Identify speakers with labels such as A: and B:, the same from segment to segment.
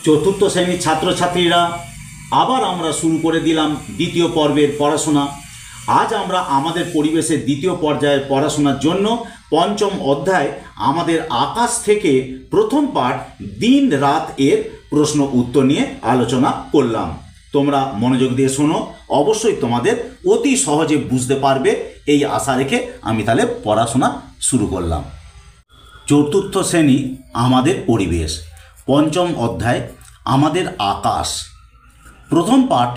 A: চতুর্থ শ্রেণীর ছাত্রছাত্রীরা আবার আমরা শুরু করে দিলাম দ্বিতীয় পর্বের পড়াশোনা। আজ আমরা আমাদের পরিবেশের দ্বিতীয় পর্যায়ের পড়াশোনার জন্য পঞ্চম অধ্যায় আমাদের আকাশ থেকে প্রথম পাঠ দিন রাত এর প্রশ্ন উত্তর নিয়ে আলোচনা করলাম। তোমরা মনোযোগ দিয়ে শোনো, অবশ্যই তোমাদের অতি সহজে বুঝতে পারবে এই আশা রেখে আমি তাহলে পড়াশোনা শুরু করলাম। চতুর্থ শ্রেণী আমাদের পরিবেশ, পঞ্চম অধ্যায় আমাদের আকাশ, প্রথম পাঠ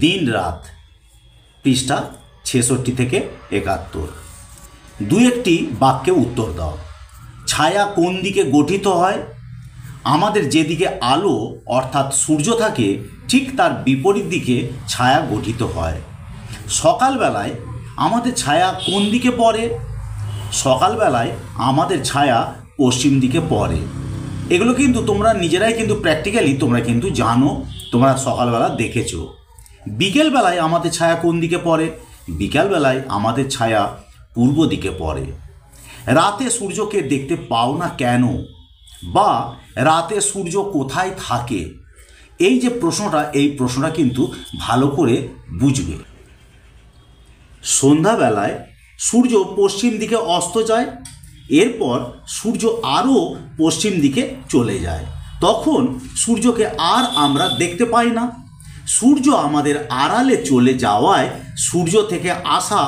A: দিন রাত, পৃষ্ঠা 66 থেকে 71। দু একটি বাক্যে উত্তর দাও। ছায়া কোন দিকে গঠিত হয়? আমাদের যেদিকে আলো অর্থাৎ সূর্য থাকে ঠিক তার বিপরীত দিকে ছায়া গঠিত হয়। সকালবেলায় আমাদের ছায়া কোন দিকে পড়ে? সকালবেলায় আমাদের ছায়া পশ্চিম দিকে পড়ে। এগুলো কিন্তু তোমরা নিজেরাই কিন্তু প্র্যাকটিক্যালি তোমরা কিন্তু জানো, তোমরা সকালবেলা দেখেছো। বিকেলবেলায় আমাদের ছায়া কোন দিকে পড়ে? বিকালবেলায় আমাদের ছায়া পূর্ব দিকে পড়ে। রাতে সূর্যকে দেখতে পাও না কেন? বা রাতে সূর্য কোথায় থাকে? এই যে প্রশ্নটা, এই প্রশ্নটা কিন্তু ভালো করে বুঝবে। সন্ধ্যাবেলায় সূর্য পশ্চিম দিকে অস্ত যায়, এরপর সূর্য আরও পশ্চিম দিকে চলে যায়। তখন সূর্যকে আর আমরা দেখতে পাই না। সূর্য আমাদের আড়ালে চলে যাওয়ায় সূর্য থেকে আসা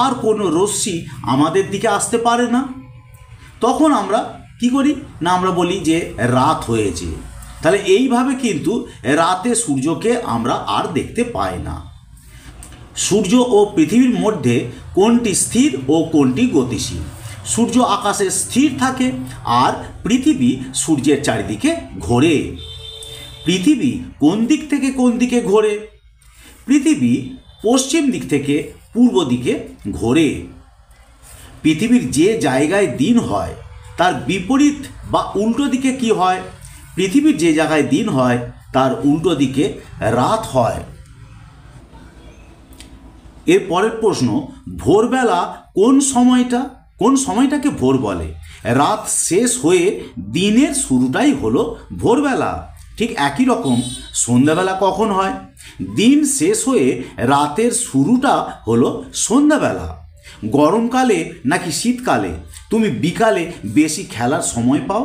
A: আর কোনো রশ্মি আমাদের দিকে আসতে পারে না। তখন আমরা কি করি না, আমরা বলি যে রাত হয়েছে। তাহলে এইভাবে কিন্তু রাতে সূর্যকে আমরা আর দেখতে পাই না। সূর্য ও পৃথিবীর মধ্যে কোনটি স্থির ও কোনটি গতিশীল? সূর্য আকাশে স্থির থাকে আর পৃথিবী সূর্যের চারিদিকে ঘোরে। পৃথিবী কোন দিক থেকে কোন দিকে ঘোরে? পৃথিবী পশ্চিম দিক থেকে পূর্ব দিকে ঘোরে। পৃথিবীর যে জায়গায় দিন হয় তার বিপরীত বা উল্টো দিকে কি হয়? পৃথিবীর যে জায়গায় দিন হয় তার উল্টো দিকে রাত হয়। এর পরের প্রশ্ন, ভোরবেলা কোন সময়টাকে ভোর বলে? রাত শেষ হয়ে দিনের শুরুটাই হলো ভোরবেলা। ঠিক একই রকম সন্ধ্যাবেলা কখন হয়? দিন শেষ হয়ে রাতের শুরুটা হলো সন্ধ্যাবেলা। গরমকালে নাকি শীতকালে তুমি বিকালে বেশি খেলার সময় পাও?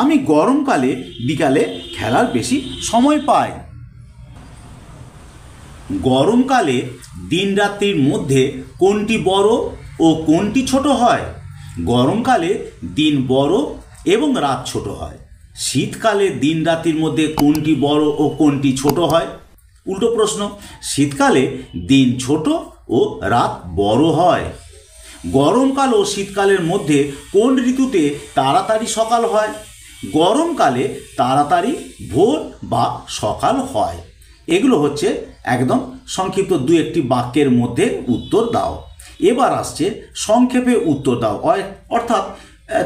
A: আমি গরমকালে বিকালে খেলার বেশি সময় পাই। গরমকালে দিন রাত্রির মধ্যে কোনটি বড় ও কোনটি ছোট হয়? গরমকালে দিন বড় এবং রাত ছোট হয়। শীতকালে দিন রাত্রির মধ্যে কোনটি বড় ও কোনটি ছোট হয়? উল্টো প্রশ্ন, শীতকালে দিন ছোট ও রাত বড় হয়। গরমকাল ও শীতকালের মধ্যে কোন ঋতুতে তাড়াতাড়ি সকাল হয়? গরমকালে তাড়াতাড়ি ভোর বা সকাল হয়। এগুলো হচ্ছে একদম সংক্ষিপ্ত দু একটি বাক্যের মধ্যে উত্তর দাও। এবার আসছে সংক্ষেপে উত্তর দাও, অর্থাৎ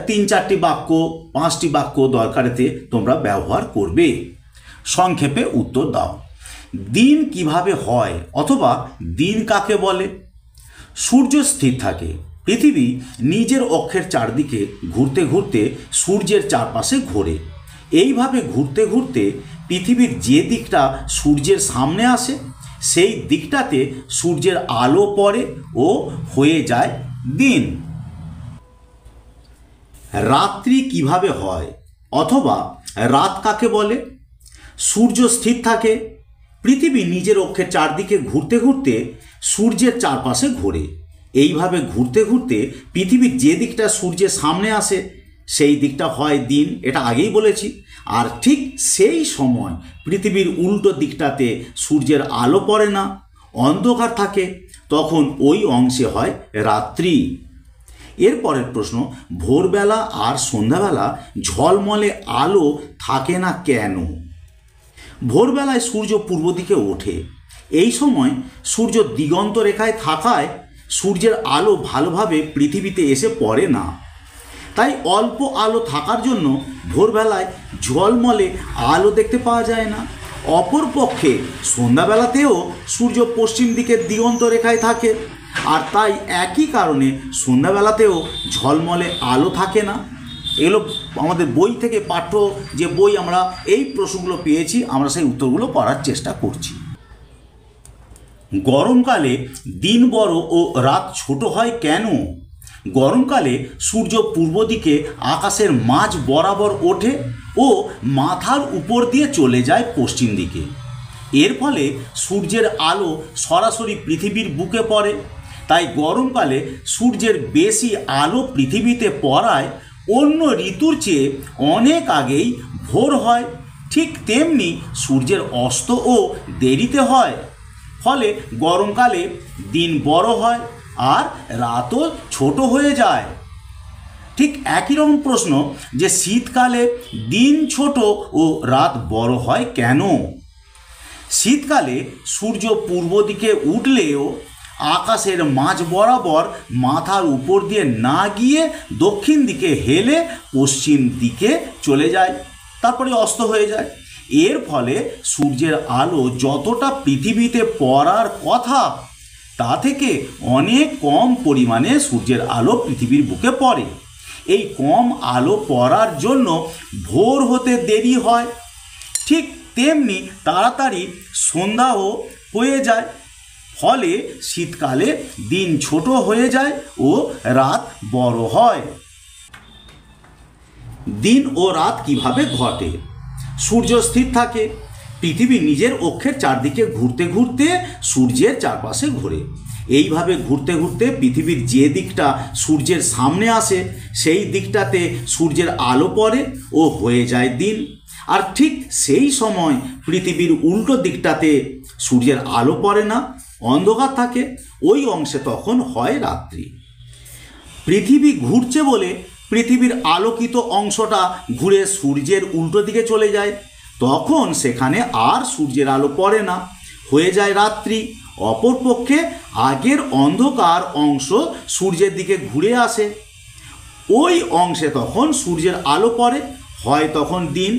A: 3-4টি বাক্য 5টি বাক্য দরকারেতে তোমরা ব্যবহার করবে। সংক্ষেপে উত্তর দাও। দিন কিভাবে হয় অথবা দিন কাকে বলে? সূর্য স্থির থাকে। পৃথিবী নিজের অক্ষের চারদিকে ঘুরতে ঘুরতে সূর্যের চারপাশে ঘোরে। এইভাবে ঘুরতে ঘুরতে পৃথিবীর যে দিকটা সূর্যের সামনে আসে সেই দিকটাতে সূর্যের আলো পড়ে ও হয়ে যায় দিন। রাত্রি কিভাবে হয় অথবা রাত কাকে বলে? সূর্য স্থির থাকে। পৃথিবী নিজের অক্ষের চারদিকে ঘুরতে ঘুরতে সূর্যের চারপাশে ঘোরে। এইভাবে ঘুরতে ঘুরতে পৃথিবীর যে দিকটা সূর্যের সামনে আসে সেই দিকটা হয় দিন, এটা আগেই বলেছি। আর ঠিক সেই সময় পৃথিবীর উল্টো দিকটাতে সূর্যের আলো পড়ে না, অন্ধকার থাকে, তখন ওই অংশে হয় রাত্রি। এরপরের প্রশ্ন, ভোরবেলা আর সন্ধ্যাবেলা ঝলমলে আলো থাকে না কেন? ভোরবেলায় সূর্য পূর্ব দিকে ওঠে। এই সময় সূর্য দিগন্ত রেখায় থাকায় সূর্যের আলো ভালোভাবে পৃথিবীতে এসে পড়ে না। তাই অল্প আলো থাকার জন্য ভোরবেলায় ঝলমলে আলো দেখতে পাওয়া যায় না। অপরপক্ষে সন্ধ্যাবেলাতেও সূর্য পশ্চিম দিকে দিগন্ত রেখায় থাকে, আর তাই একই কারণে সন্ধ্যাবেলাতেও ঝলমলে আলো থাকে না। এগুলো আমাদের বই থেকে পাঠ্য যে বই আমরা এই প্রশ্নগুলো পেয়েছি, আমরা সেই উত্তরগুলো করার চেষ্টা করছি। গরমকালে দিন বড় ও রাত ছোট হয় কেন? গরমকালে সূর্য পূর্ব দিকে আকাশের মাঝ বরাবর ওঠে ও মাথার উপর দিয়ে চলে যায় পশ্চিম দিকে। এর ফলে সূর্যের আলো সরাসরি পৃথিবীর বুকে পড়ে। তাই গরমকালে সূর্যের বেশি আলো পৃথিবীতে পড়ায় অন্য ঋতুর চেয়ে অনেক আগেই ভোর হয়। ঠিক তেমনি সূর্যের অস্তও দেরিতে হয়। ফলে গরমকালে দিন বড় হয় আর রাতও ছোট হয়ে যায়। ঠিক একই রকম প্রশ্ন যে শীতকালে দিন ছোট ও রাত বড় হয় কেন? শীতকালে সূর্য পূর্ব দিকে উঠলেও আকাশের মাঝ বরাবর মাথার উপর দিয়ে না গিয়ে দক্ষিণ দিকে হেলে পশ্চিম দিকে চলে যায়, তারপরে অস্ত হয়ে যায়। এর ফলে সূর্যের আলো যতটা পৃথিবীতে পড়ার কথা তা থেকে অনেক কম পরিমাণে সূর্যের আলো পৃথিবীর বুকে পড়ে। এই কম আলো পড়ার জন্য ভোর হতে দেরি হয়। ঠিক তেমনি তাড়াতাড়ি সন্ধ্যাও হয়ে যায়। ফলে শীতকালে দিন ছোট হয়ে যায় ও রাত বড় হয়। দিন ও রাত কিভাবে ঘটে? সূর্য স্থির থাকে, পৃথিবী নিজের অক্ষের চারদিকে ঘুরতে ঘুরতে সূর্যের চারপাশে ঘোরে। এইভাবে ঘুরতে ঘুরতে পৃথিবীর যে দিকটা সূর্যের সামনে আসে সেই দিকটাতে সূর্যের আলো পড়ে ও হয়ে যায় দিন। আর ঠিক সেই সময় পৃথিবীর উল্টো দিকটাতে সূর্যের আলো পড়ে না, অন্ধকার থাকে, ওই অংশে তখন হয় রাত্রি। পৃথিবী ঘুরছে বলে পৃথিবীর আলোকিত অংশটা ঘুরে সূর্যের উল্টো দিকে চলে যায়, তখন সেখানে আর সূর্যের আলো পড়ে না, হয়ে যায় রাত্রি। অপরপক্ষে আগের অন্ধকার অংশ সূর্যের দিকে ঘুরে আসে, ওই অংশে তখন সূর্যের আলো পড়ে, হয় তখন দিন।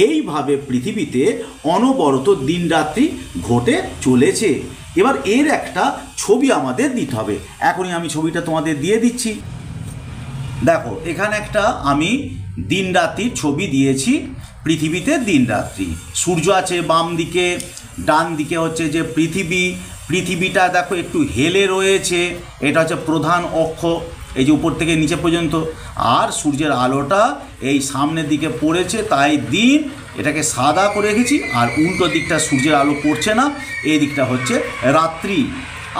A: এইভাবে পৃথিবীতে অনবরত দিন রাত্রি ঘটে চলেছে। এবার এর একটা ছবি আমাদের দিতে হবে। এখনই আমি ছবিটা তোমাদের দিয়ে দিচ্ছি। দেখো, এখানে একটা আমি দিন রাত্রির ছবি দিয়েছি। পৃথিবীতে দিন রাত্রি, সূর্য আছে বাম দিকে, ডান দিকে হচ্ছে যে পৃথিবীটা দেখো একটু হেলে রয়েছে, এটা হচ্ছে প্রধান অক্ষ, এই যে উপর থেকে নিচে পর্যন্ত। আর সূর্যের আলোটা এই সামনের দিকে পড়েছে, তাই দিন, এটাকে সাদা করে রেখেছি। আর উল্টো দিকটা সূর্যের আলো পড়ছে না, এই দিকটা হচ্ছে রাত্রি।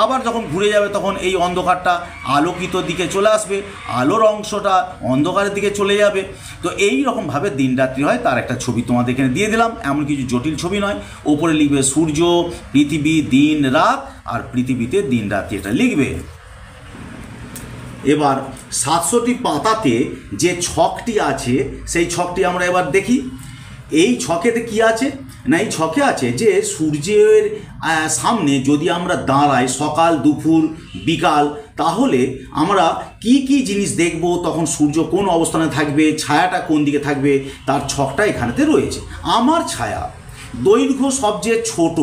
A: আবার যখন ঘুরে যাবে তখন এই অন্ধকারটা আলোকিত দিকে চলে আসবে, আলোর অংশটা অন্ধকারের দিকে চলে যাবে। তো এই রকমভাবে দিন রাত্রি হয়, তার একটা ছবি তোমাদের এখানে দিয়ে দিলাম। এমন কিছু জটিল ছবি নয়। ওপরে লিখবে সূর্য, পৃথিবী, দিন রাত, আর পৃথিবীতে দিন রাত্রি এটা লিখবে। এবার 700টি পাতাতে যে ছকটি আছে সেই ছকটি আমরা এবার দেখি। এই ছকেতে কি আছে না, এই ছকে আছে যে সূর্যের সামনে যদি আমরা দাঁড়াই সকাল, দুপুর, বিকাল, তাহলে আমরা কি কি জিনিস দেখব, তখন সূর্য কোন অবস্থানে থাকবে, ছায়াটা কোন দিকে থাকবে, তার ছকটা এখানেতে রয়েছে। আমার ছায়া দৈর্ঘ্য সবচেয়ে ছোট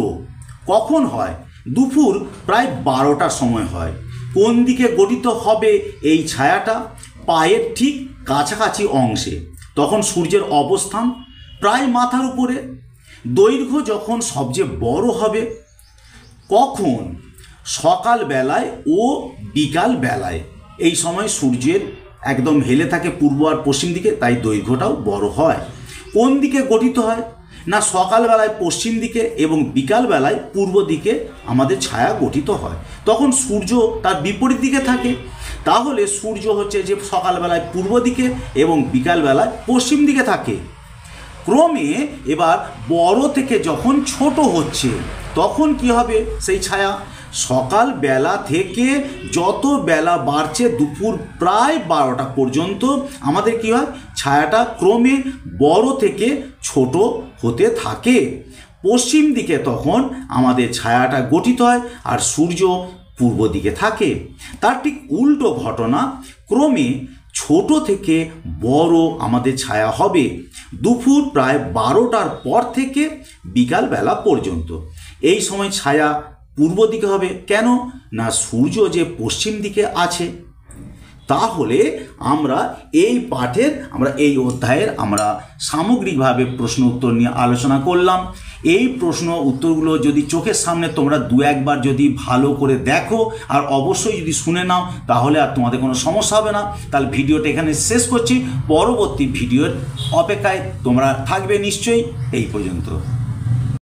A: কখন হয়? দুপুর প্রায় 12টার সময় হয়। কোন দিকে গঠিত হবে এই ছায়াটা? পায়ের ঠিক কাছাকাছি অংশে, তখন সূর্যের অবস্থান প্রায় মাথার উপরে। দৈর্ঘ্য যখন সবচেয়ে বড় হবে কখন? সকাল বেলায় ও বিকাল বেলায়। এই সময় সূর্যের একদম হেলে থাকে পূর্ব আর পশ্চিম দিকে, তাই দৈর্ঘ্যটাও বড় হয়। কোন দিকে গঠিত হয় না, সকালবেলায় পশ্চিম দিকে এবং বিকালবেলায় পূর্ব দিকে আমাদের ছায়া গঠিত হয়। তখন সূর্য তার বিপরীত দিকে থাকে। তাহলে সূর্য হচ্ছে যে সকালবেলায় পূর্ব দিকে এবং বিকালবেলায় পশ্চিম দিকে থাকে। ক্রমে এবার বড় থেকে যখন ছোট হচ্ছে তখন কি হবে সেই ছায়া? সকাল বেলা থেকে যত বেলা বাড়ছে দুপুর প্রায় 12টা পর্যন্ত আমাদের কি হয়? ছায়াটা ক্রমে বড় থেকে ছোট হতে থাকে। পশ্চিম দিকে তখন আমাদের ছায়াটা গঠিত হয় আর সূর্য পূর্ব দিকে থাকে। তার ঠিক উল্টো ঘটনা, ক্রমে ছোট থেকে বড় আমাদের ছায়া হবে দুপুর প্রায় 12টার পর থেকে বিকাল বেলা পর্যন্ত। এই সময় ছায়া পূর্ব দিকে হবে। কেন না, সূর্য যে পশ্চিম দিকে আছে, তাহলে আমরা এই পাঠের এই অধ্যায়ের আমরা সামগ্রিকভাবে প্রশ্ন উত্তর নিয়ে আলোচনা করলাম। এই প্রশ্ন উত্তরগুলো যদি চোখের সামনে তোমরা দু একবার যদি ভালো করে দেখো আর অবশ্যই যদি শুনে নাও, তাহলে আর তোমাদের কোনো সমস্যা হবে না। তাহলে ভিডিওটা এখানে শেষ করছি, পরবর্তী ভিডিওর অপেক্ষায় তোমরা থাকবে নিশ্চয়ই। এই পর্যন্ত।